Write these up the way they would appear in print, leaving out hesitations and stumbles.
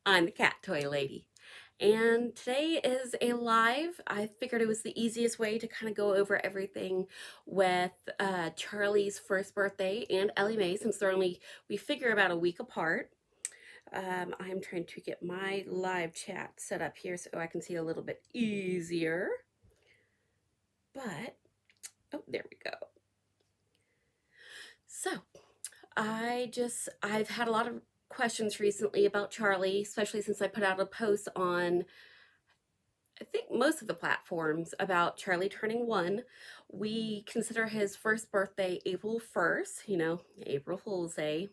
I'm the cat toy lady. And today is a live. I figured it was the easiest way to kind of go over everything with Charlie's first birthday and Ellie Mae, since they're only, we figure, about a week apart. I'm trying to get my live chat set up here so I can see a little bit easier. But, oh, there we go. So, I've had a lot of questions recently about Charlie, especially since I put out a post on, I think, most of the platforms about Charlie turning 1. We consider his first birthday April 1st, April Fool's Day.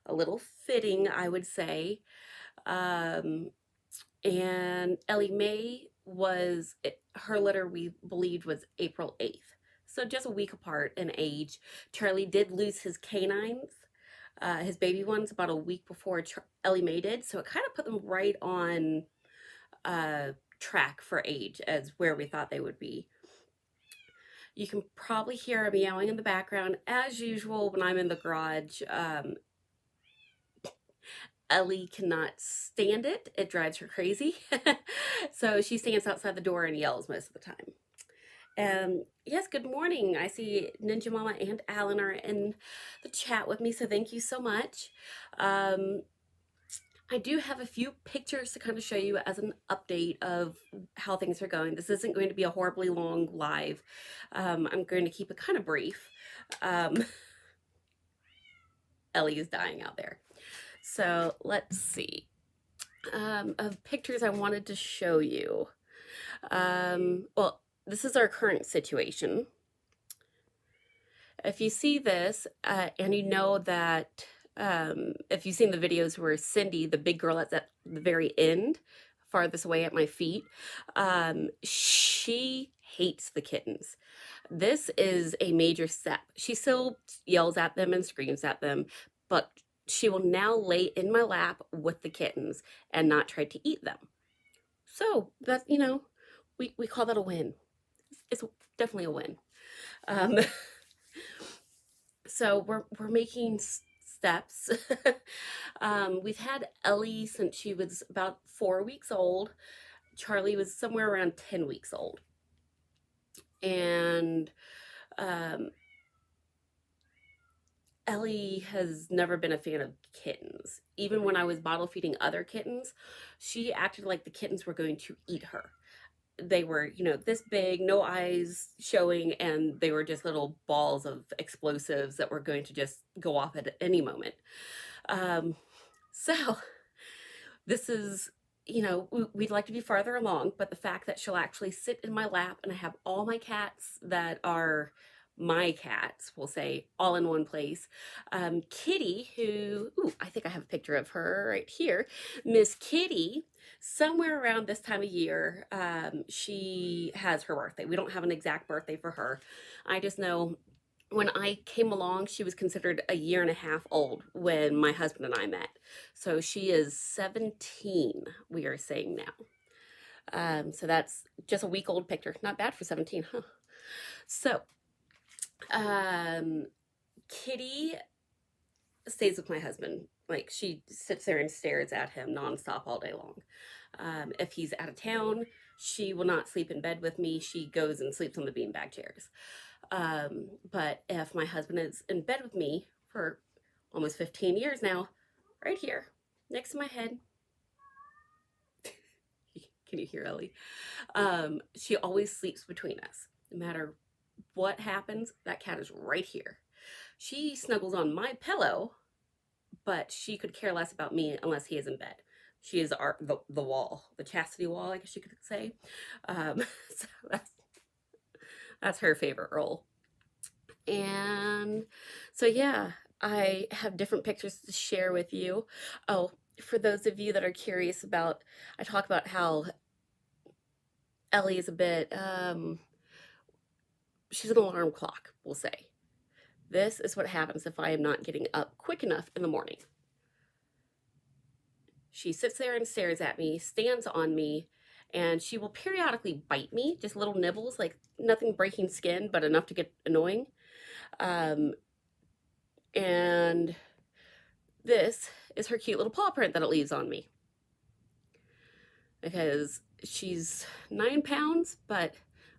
A little fitting, I would say. Um, and Ellie Mae her litter we believed was April 8th. So just a week apart in age. Charlie did lose his canines, his baby ones, about a week before Ellie Mae did. So it kind of put them right on track for age as where we thought they would be. You can probably hear a meowing in the background. As usual, when I'm in the garage, Ellie cannot stand it. It drives her crazy. So she stands outside the door and yells most of the time. Yes, good morning. I see Ninja Mama and Alan are in the chat with me, so thank you so much. I do have a few pictures to kind of show you as an update of how things are going. This isn't going to be a horribly long live. I'm going to keep it kind of brief. Ellie is dying out there. So let's see. Of pictures I wanted to show you. Well, this is our current situation. If you see this, and you know that if you've seen the videos where Cindy, the big girl that's at the very end, farthest away at my feet, she hates the kittens. This is a major step. She still yells at them and screams at them, but she will now lay in my lap with the kittens and not try to eat them. So that's, we call that a win. It's definitely a win. So we're making steps. We've had Ellie since she was about 4 weeks old. Charlie was somewhere around 10 weeks old. And Ellie has never been a fan of kittens. Even when I was bottle feeding other kittens, she acted like the kittens were going to eat her. They were, this big, no eyes showing, and they were just little balls of explosives that were going to just go off at any moment. So this is, we'd like to be farther along, but the fact that she'll actually sit in my lap and I have all my cats that are my cats, we'll say, all in one place. Kitty, who, I think I have a picture of her right here. Miss Kitty, somewhere around this time of year, she has her birthday. We don't have an exact birthday for her. I just know when I came along, she was considered a year and a half old when my husband and I met. So she is 17, we are saying now. So that's just a week old picture. Not bad for 17, huh? So Kitty stays with my husband. Like, she sits there and stares at him nonstop all day long. If he's out of town, she will not sleep in bed with me. She goes and sleeps on the beanbag chairs. But if my husband is in bed with me for almost 15 years now, right here, next to my head, can you hear Ellie? She always sleeps between us. No matter what happens, that cat is right here. She snuggles on my pillow, but she could care less about me unless he is in bed. She is the wall, the chastity wall, I guess you could say. So that's her favorite role. And so, yeah, I have different pictures to share with you. Oh, for those of you that are curious about, I talk about how Ellie is a bit, she's an alarm clock, we'll say. This is what happens if I am not getting up quick enough in the morning. She sits there and stares at me, stands on me, and she will periodically bite me, just little nibbles, like nothing breaking skin, but enough to get annoying. And this is her cute little paw print that it leaves on me. because she's 9 pounds, but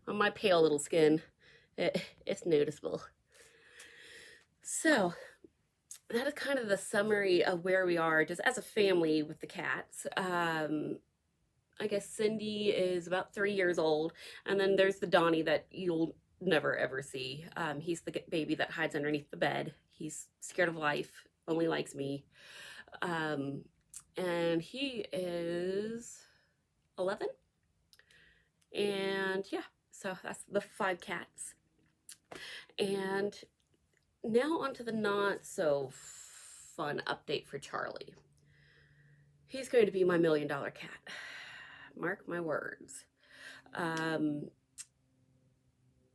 on my pale little skin, it's noticeable. So that is kind of the summary of where we are just as a family with the cats. I guess Cindy is about 3 years old, and then there's the Donnie that you'll never ever see. He's the baby that hides underneath the bed. He's scared of life, only likes me. Um, and he is 11. And yeah, so that's the 5 cats. And now onto the not so fun update for Charlie. He's going to be my $1,000,000 cat. Mark my words.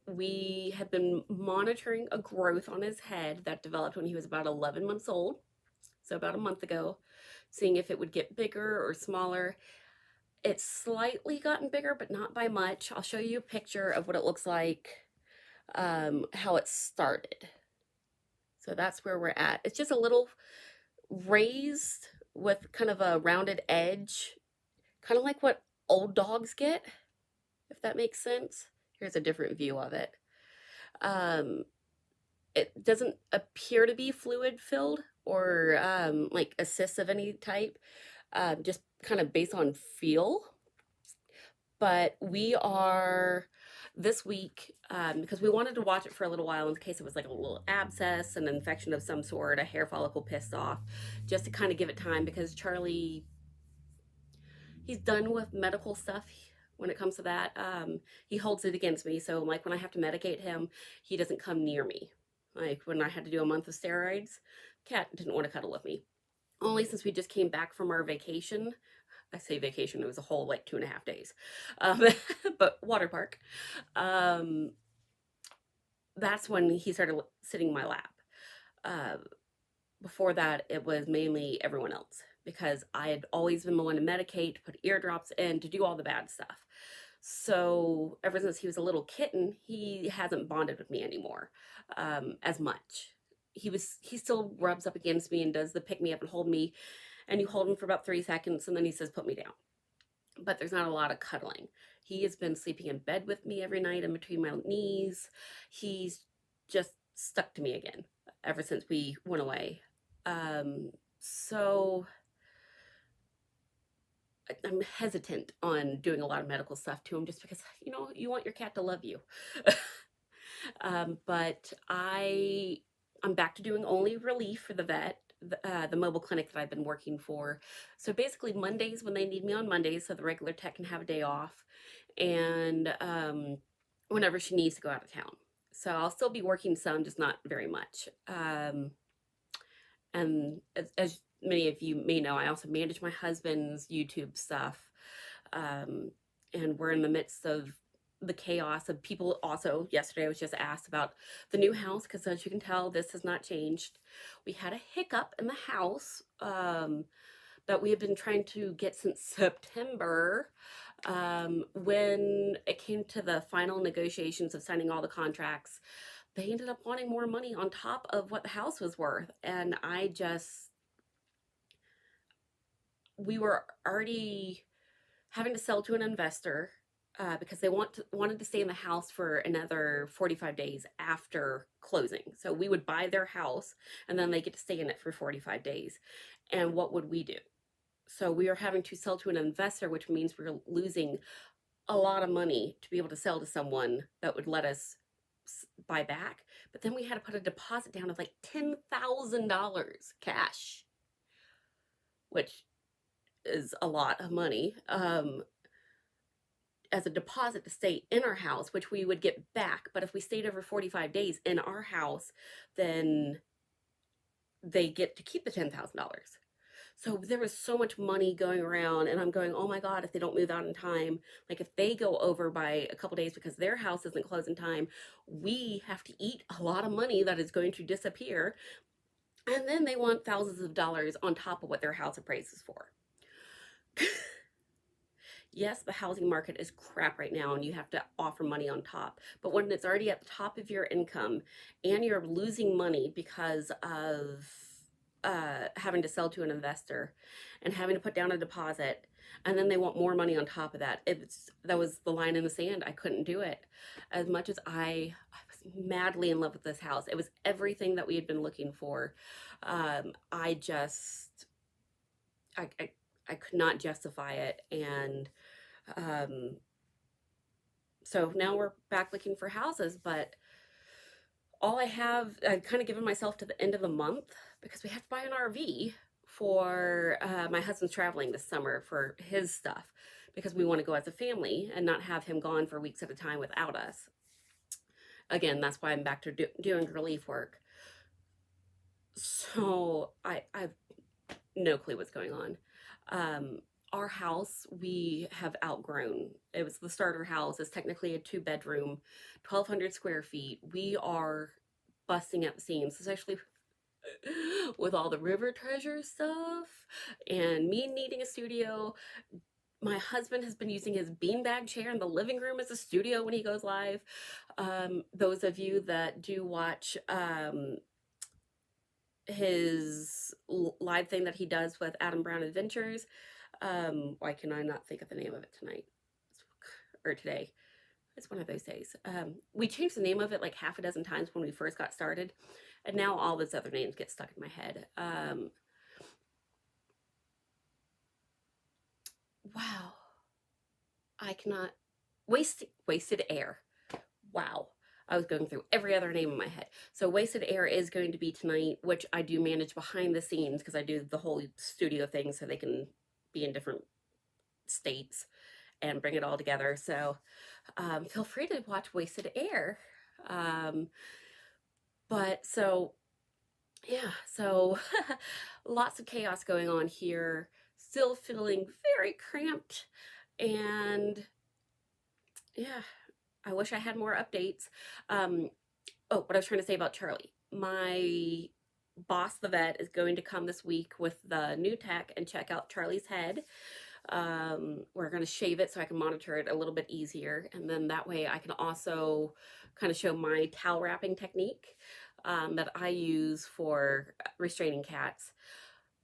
We have been monitoring a growth on his head that developed when he was about 11 months old, so about a month ago, seeing if it would get bigger or smaller. It's slightly gotten bigger, but not by much. I'll show you a picture of what it looks like, how it started. So that's where we're at. It's just a little raised with kind of a rounded edge, kind of like what old dogs get, if that makes sense. Here's a different view of it. It doesn't appear to be fluid filled or like a cyst of any type, just kind of based on feel. But we are this week, because we wanted to watch it for a little while in case it was like a little abscess, an infection of some sort, a hair follicle pissed off, just to kind of give it time, because Charlie, he's done with medical stuff when it comes to that. He holds it against me, so like when I have to medicate him, he doesn't come near me. Like when I had to do a month of steroids, cat didn't want to cuddle with me. Only since we just came back from our vacation. I say vacation, it was a whole like 2.5 days. But water park. That's when he started sitting in my lap. Before that, it was mainly everyone else, because I had always been the one to medicate, to put eardrops in, to do all the bad stuff. So ever since he was a little kitten, he hasn't bonded with me anymore as much. He still rubs up against me and does the pick me up and hold me, and you hold him for about 3 seconds and then he says put me down. But there's not a lot of cuddling. He has been sleeping in bed with me every night in between my knees. He's just stuck to me again ever since we went away. So I'm hesitant on doing a lot of medical stuff to him, just because, you want your cat to love you. But I'm back to doing only relief for the vet, the mobile clinic that I've been working for. So basically Mondays when they need me on Mondays, so the regular tech can have a day off, and whenever she needs to go out of town. So I'll still be working some, just not very much. And as many of you may know, I also manage my husband's YouTube stuff. And we're in the midst of the chaos of people. Also, yesterday I was just asked about the new house, because as you can tell, this has not changed. We had a hiccup in the house that we have been trying to get since September. When it came to the final negotiations of signing all the contracts, they ended up wanting more money on top of what the house was worth. And we were already having to sell to an investor because they wanted to stay in the house for another 45 days after closing. So we would buy their house and then they get to stay in it for 45 days. And what would we do? So we are having to sell to an investor, which means we're losing a lot of money to be able to sell to someone that would let us buy back. But then we had to put a deposit down of like $10,000 cash, which is a lot of money, as a deposit to stay in our house, which we would get back. But if we stayed over 45 days in our house, then they get to keep the $10,000. So there was so much money going around, and I'm going, oh my God, if they don't move out in time, like if they go over by a couple days because their house isn't closed in time, we have to eat a lot of money that is going to disappear. And then they want thousands of dollars on top of what their house appraises for. Yes, the housing market is crap right now and you have to offer money on top. But when it's already at the top of your income and you're losing money because of having to sell to an investor and having to put down a deposit, and then they want more money on top of that. That was the line in the sand. I couldn't do it. As much as I was madly in love with this house, it was everything that we had been looking for. I just I I could not justify it, and um, so now we're back looking for houses. But I've kind of given myself to the end of the month because we have to buy an RV for my husband's traveling this summer for his stuff because we want to go as a family and not have him gone for weeks at a time without us. Again, that's why I'm back to doing relief work. So I've no clue what's going on. Um, our house we have outgrown. It was the starter house. It's technically a 2 bedroom, 1,200 square feet. We are busting at the seams, especially with all the river treasure stuff and me needing a studio. My husband has been using his beanbag chair in the living room as a studio when he goes live. Those of you that do watch his live thing that he does with Adam Brown Adventures, why can I not think of the name of it tonight or today? It's one of those days. We changed the name of it like half a dozen times when we first got started, and now all those other names get stuck in my head. Wow. I cannot. Wasted Air. Wow. I was going through every other name in my head. So Wasted Air is going to be tonight, which I do manage behind the scenes because I do the whole studio thing so they can be in different states and bring it all together. So feel free to watch Wasted Air. But so, yeah, so lots of chaos going on here. Still feeling very cramped. And yeah, I wish I had more updates. Oh, what I was trying to say about Charlie. My boss, the vet, is going to come this week with the new tech and check out Charlie's head. We're going to shave it so I can monitor it a little bit easier. And then that way I can also kind of show my towel wrapping technique that I use for restraining cats.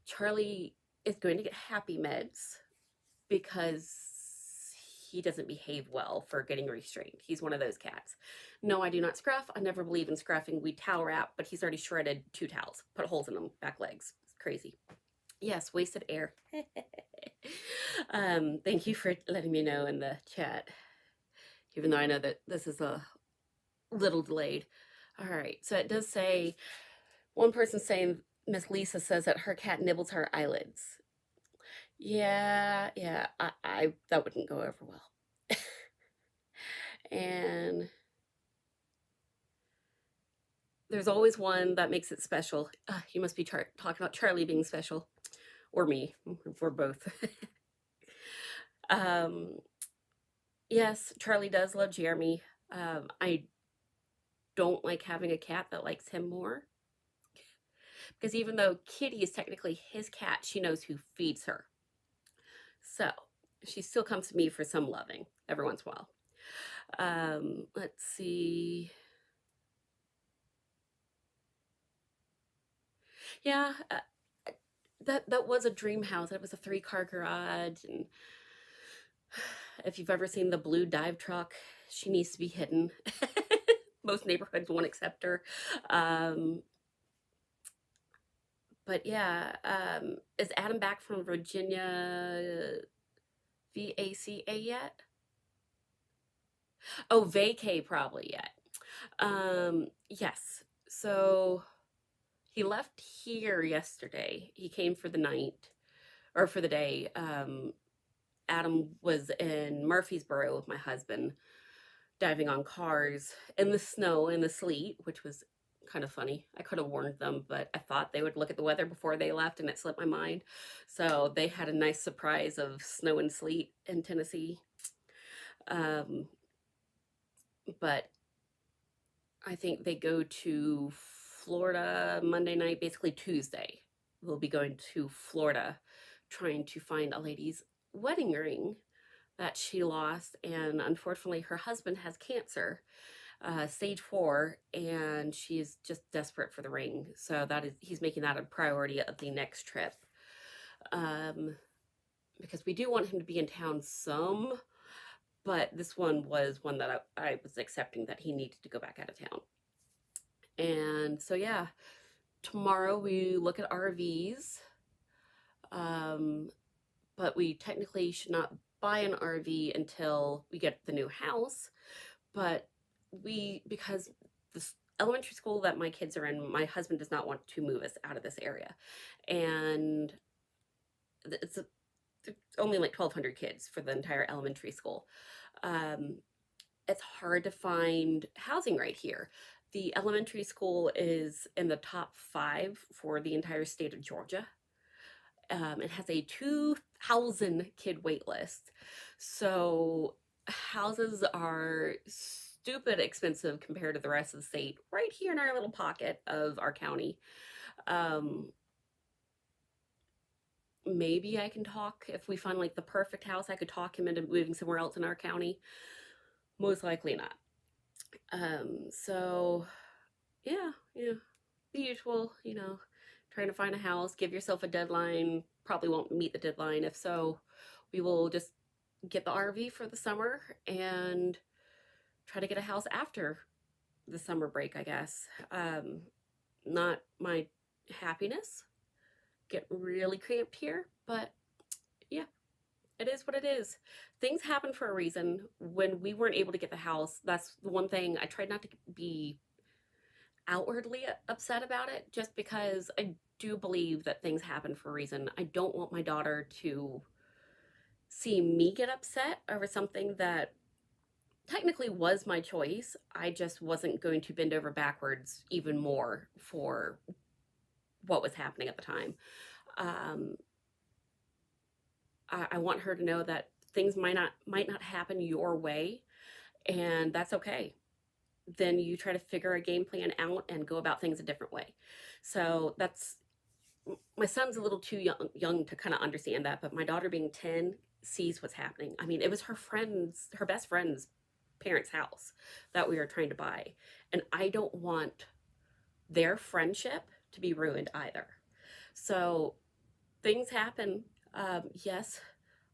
Charlie is going to get happy meds because he doesn't behave well for getting restrained. He's one of those cats. No, I do not scruff. I never believe in scruffing. We towel wrap, but he's already shredded 2 towels, put holes in them, back legs. It's crazy. Yes, Wasted Air. Thank you for letting me know in the chat, even though I know that this is a little delayed. All right, so it does say, one person saying, Miss Lisa says that her cat nibbles her eyelids. Yeah, I that wouldn't go over well. And there's always one that makes it special. You must be talking about Charlie being special, or me. We're both. Yes, Charlie does love Jeremy. I don't like having a cat that likes him more. Because even though Kitty is technically his cat, she knows who feeds her. So she still comes to me for some loving every once in a while. Let's see. Yeah, that was a dream house. It was a 3-car garage, and if you've ever seen the blue dive truck, she needs to be hidden. Most neighborhoods won't accept her. But yeah, is Adam back from Virginia VACA yet? Oh, vacay probably yet. Yes. So he left here yesterday. He came for the night or for the day. Adam was in Murfreesboro with my husband diving on cars in the snow, in the sleet, which was kind of funny. I could have warned them, but I thought they would look at the weather before they left and it slipped my mind. So they had a nice surprise of snow and sleet in Tennessee. But I think they go to Florida Monday night, basically Tuesday. We'll be going to Florida trying to find a lady's wedding ring that she lost, and unfortunately her husband has cancer. stage 4, and she's just desperate for the ring. So he's making that a priority of the next trip. Because we do want him to be in town some, but this one was one that I was accepting that he needed to go back out of town. And so, yeah, tomorrow we look at RVs. But we technically should not buy an RV until we get the new house. But because this elementary school that my kids are in, my husband does not want to move us out of this area. And it's only like 1,200 kids for the entire elementary school. It's hard to find housing right here. The elementary school is in the top 5 for the entire state of Georgia. It has a 2,000 kid wait list. So houses are stupid expensive compared to the rest of the state right here in our little pocket of our county. Maybe I can talk, if we find like the perfect house, I could talk him into moving somewhere else in our county. Most likely not. So yeah, the usual, trying to find a house, give yourself a deadline, probably won't meet the deadline. If so, we will just get the RV for the summer and try to get a house after the summer break, I guess. Not my happiness, get really cramped here, but yeah, it is what it is. Things happen for a reason. When we weren't able to get the house, that's the one thing I tried not to be outwardly upset about it, just because I do believe that things happen for a reason. I don't want my daughter to see me get upset over something that technically was my choice. I just wasn't going to bend over backwards even more for what was happening at the time. I want her to know that things might not happen your way, and that's okay. Then you try to figure a game plan out and go about things a different way. So my son's a little too young to kind of understand that, but my daughter being 10 sees what's happening. I mean, it was her best friend's parents' house that we were trying to buy, and I don't want their friendship to be ruined either. So things happen. Yes,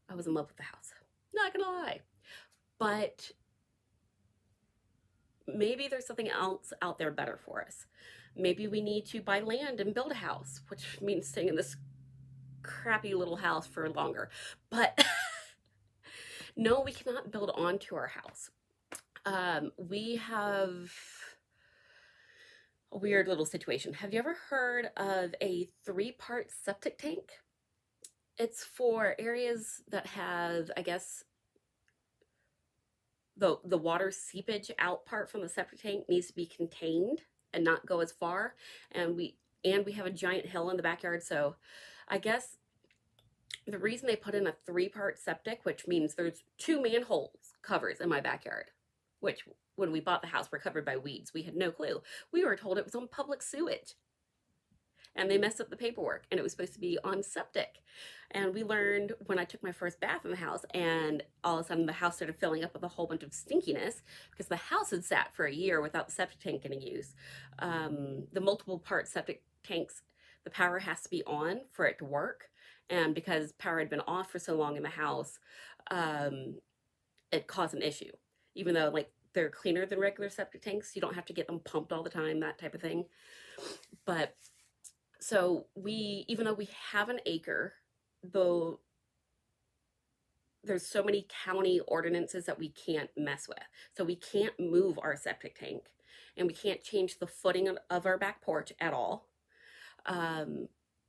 I was in love with the house, not gonna lie, but maybe there's something else out there better for us. Maybe we need to buy land and build a house, which means staying in this crappy little house for longer. But no, we cannot build onto our house. We have a weird little situation. Have you ever heard of a 3-part septic tank? It's for areas that have, I guess, the water seepage out part from the septic tank needs to be contained and not go as far. And we have a giant hill in the backyard. So I guess the reason they put in a 3-part septic, which means there's 2 manhole covers in my backyard, which when we bought the house were covered by weeds. We had no clue. We were told it was on public sewage. And they messed up the paperwork, and it was supposed to be on septic. And we learned when I took my first bath in the house, and all of a sudden the house started filling up with a whole bunch of stinkiness because the house had sat for a year without the septic tank getting used. The multiple part septic tanks, the power has to be on for it to work. And because power had been off for so long in the house, it caused an issue. Even though like they're cleaner than regular septic tanks, you don't have to get them pumped all the time, that type of thing. But so even though we have an acre, though there's so many county ordinances that we can't mess with. So we can't move our septic tank, and we can't change the footing of our back porch at all.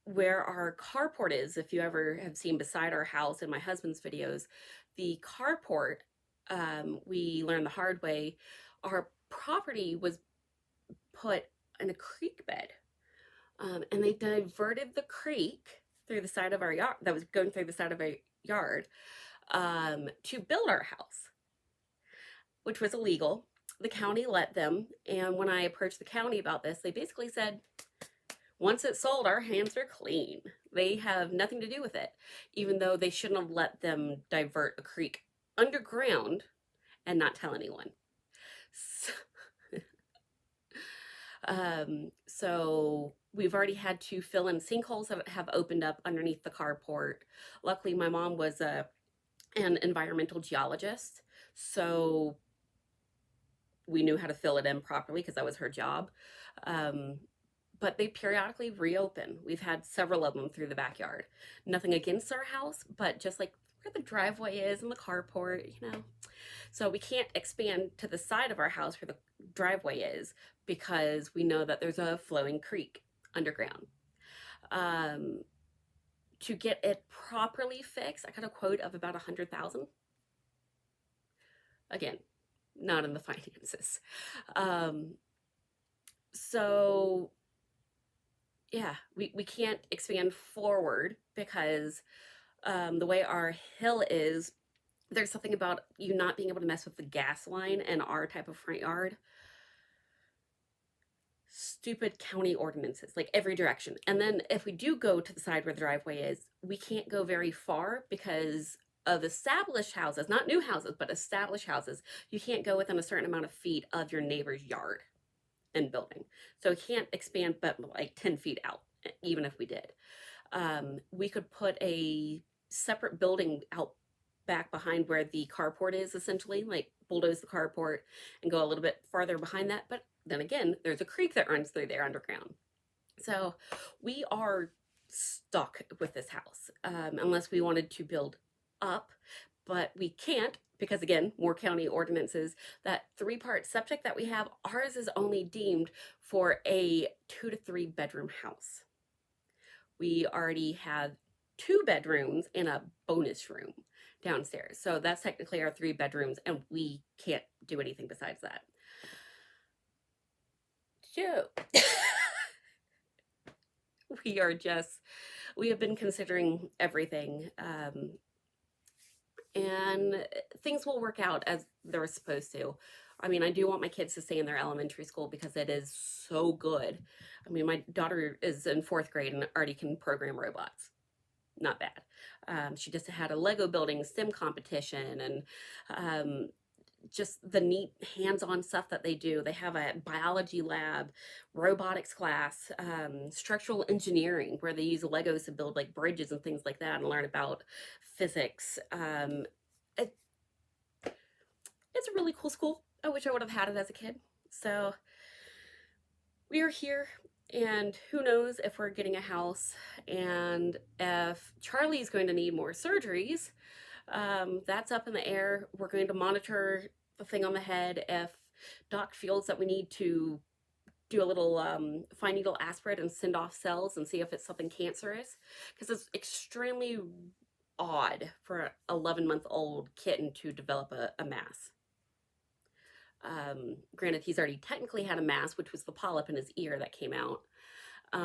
Where our carport is, if you ever have seen beside our house in my husband's videos, the carport, we learned the hard way, our property was put in a creek bed. And they diverted the creek through the side of our yard, that was going through the side of our yard, to build our house, which was illegal. The county let them, and when I approached the county about this, they basically said, once it's sold, our hands are clean. They have nothing to do with it, even though they shouldn't have let them divert a creek underground and not tell anyone. So we've already had to fill in sinkholes that have opened up underneath the carport. Luckily, my mom was an environmental geologist, so we knew how to fill it in properly because that was her job. Um, but they periodically reopen. We've had several of them through the backyard. Nothing against our house, but just like where the driveway is and the carport, you know. So we can't expand to the side of our house where the driveway is because we know that there's a flowing creek underground. Um, to get it properly fixed, I got a quote of about 100,000. Again, not in the finances. Um, so yeah, we can't expand forward because the way our hill is, there's something about you not being able to mess with the gas line in our type of front yard. Stupid county ordinances, like every direction. And then if we do go to the side where the driveway is, we can't go very far because of established houses, not new houses, but established houses. You can't go within a certain amount of feet of your neighbor's yard and building. So we can't expand but like 10 feet out, even if we did. We could put a separate building out back behind where the carport is, essentially, like bulldoze the carport and go a little bit farther behind that. But then again, there's a creek that runs through there underground. So we are stuck with this house unless we wanted to build up, but we can't because, again, more county ordinances. That 3-part septic that we have, ours is only deemed for a 2 to 3 bedroom house. We already have 2 bedrooms and a bonus room downstairs. So that's technically our 3 bedrooms, and we can't do anything besides that. So we have been considering everything, and things will work out as they're supposed to. I mean, I do want my kids to stay in their elementary school because it is so good. I mean, my daughter is in 4th grade and already can program robots. Not bad. She just had a Lego building STEM competition, and just the neat hands-on stuff that they do. They have a biology lab, robotics class, structural engineering, where they use Legos to build like bridges and things like that and learn about physics. It's a really cool school. I wish I would have had it as a kid. So we are here, and who knows if we're getting a house, and if Charlie's going to need more surgeries. That's up in the air. We're going to monitor the thing on the head. If Doc feels that we need to do a little fine needle aspirate and send off cells and see if it's something cancerous, because it's extremely odd for an 11-month-old kitten to develop a mass. Granted, he's already technically had a mass, which was the polyp in his ear that came out. I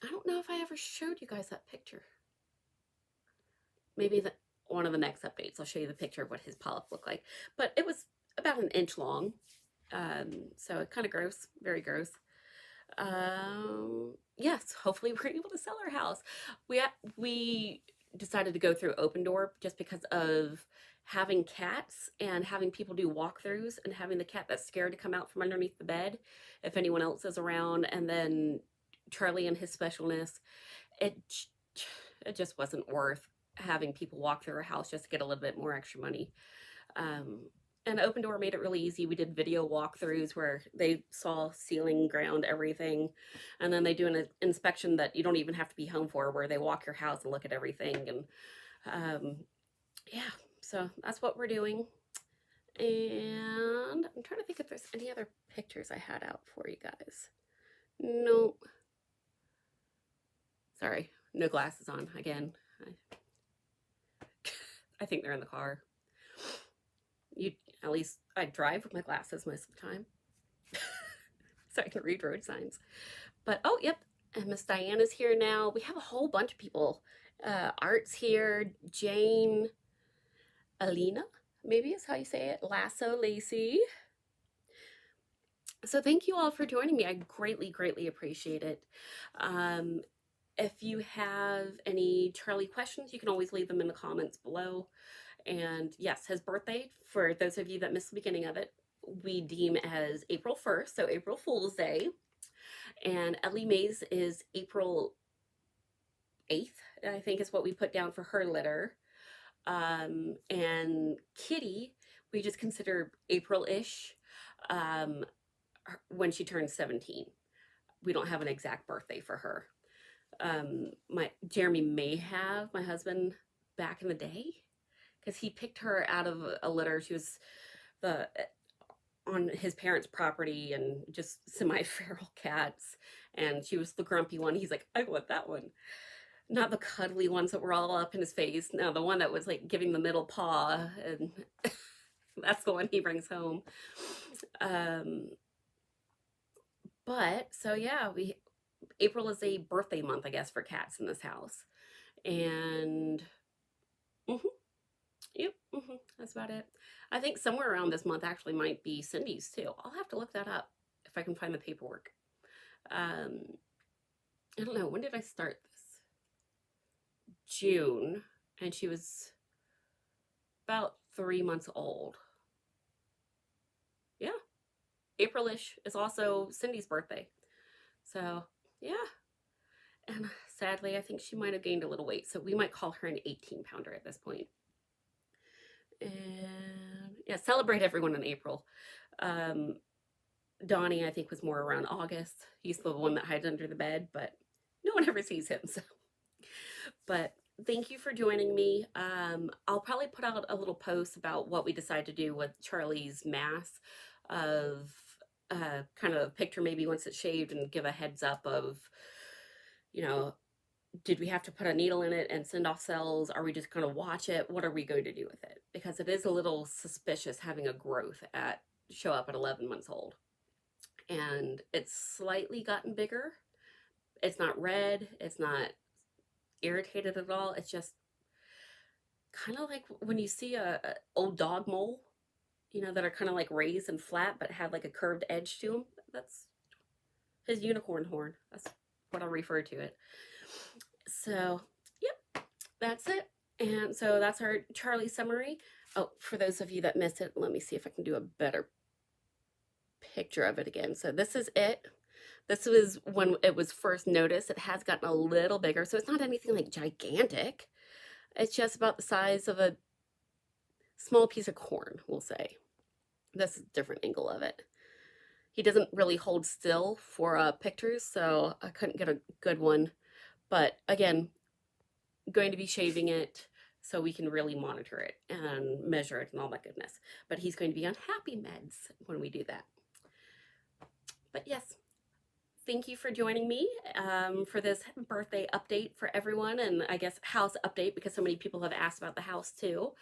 don't know if I ever showed you guys that picture. Maybe one of the next updates, I'll show you the picture of what his polyp looked like. But it was about 1 inch long. So kind of gross, very gross. Yes, hopefully we're able to sell our house. We decided to go through Open Door just because of having cats and having people do walkthroughs and having the cat that's scared to come out from underneath the bed if anyone else is around, and then Charlie and his specialness. It just wasn't worth having people walk through our house just to get a little bit more extra money. And Open Door made it really easy. We did video walkthroughs where they saw ceiling, ground, everything. And then they do an inspection that you don't even have to be home for, where they walk your house and look at everything. And yeah, so that's what we're doing. And I'm trying to think if there's any other pictures I had out for you guys. Nope. Sorry, no glasses on again. I think they're in the car. At least I drive with my glasses most of the time. So I can read road signs. But, oh, yep, and Miss Diana's here now. We have a whole bunch of people. Art's here, Jane, Alina, maybe is how you say it, Lasso, Lacey. So thank you all for joining me. I greatly, greatly appreciate it. If you have any Charlie questions, you can always leave them in the comments below. And yes, his birthday, for those of you that missed the beginning of it, we deem as April 1st, so April Fool's Day. And Ellie Mae's is April 8th, I think is what we put down for her litter. And Kitty, we just consider April-ish, um, when she turns 17. We don't have an exact birthday for her. My Jeremy may have, my husband, back in the day, because he picked her out of a litter. She was the on his parents' property and just semi-feral cats, and she was the grumpy one. He's like, I want that one. Not the cuddly ones that were all up in his face. No, the one that was like giving the middle paw, and that's the one he brings home. Um, but so yeah, April is a birthday month, I guess, for cats in this house, and mhm, yep, that's about it. I think somewhere around this month actually might be Cindy's too. I'll have to look that up if I can find the paperwork. Um, I don't know, when did I start this? June, and she was about 3 months old. Yeah, April-ish is also Cindy's birthday. So yeah, and sadly, I think she might have gained a little weight, so we might call her an 18-pounder at this point. And yeah, celebrate everyone in April. Donnie, I think, was more around August. He's the one that hides under the bed, but no one ever sees him. So, but thank you for joining me. I'll probably put out a little post about what we decide to do with Charlie's mass, of kind of a picture maybe once it's shaved, and give a heads up of, you know, did we have to put a needle in it and send off cells? Are we just going to watch it? What are we going to do with it? Because it is a little suspicious having a growth show up at 11 months old. And it's slightly gotten bigger. It's not red. It's not irritated at all. It's just kind of like when you see a old dog mole, that are kind of like raised and flat but have like a curved edge to them. That's his unicorn horn. That's what I'll refer to it. So, yep, that's it. And so that's our Charlie summary. Oh, for those of you that missed it, let me see if I can do a better picture of it again. So this is it. This was when it was first noticed. It has gotten a little bigger, so it's not anything like gigantic. It's just about the size of a small piece of corn, we'll say. This is a different angle of it. He doesn't really hold still for pictures, so I couldn't get a good one. But again, going to be shaving it so we can really monitor it and measure it and all that goodness. But he's going to be on happy meds when we do that. But yes, thank you for joining me for this birthday update for everyone, and I guess house update, because so many people have asked about the house too.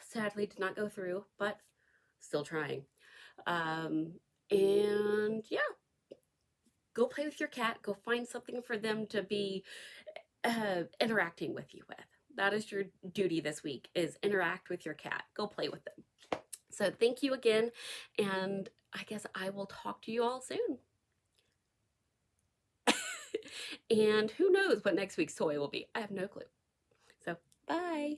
Sadly did not go through, but still trying. And yeah, go play with your cat. Go find something for them to be interacting with you with. That is your duty this week, is interact with your cat. Go play with them. So thank you again, and I guess I will talk to you all soon. And who knows what next week's toy will be. I have no clue. So bye.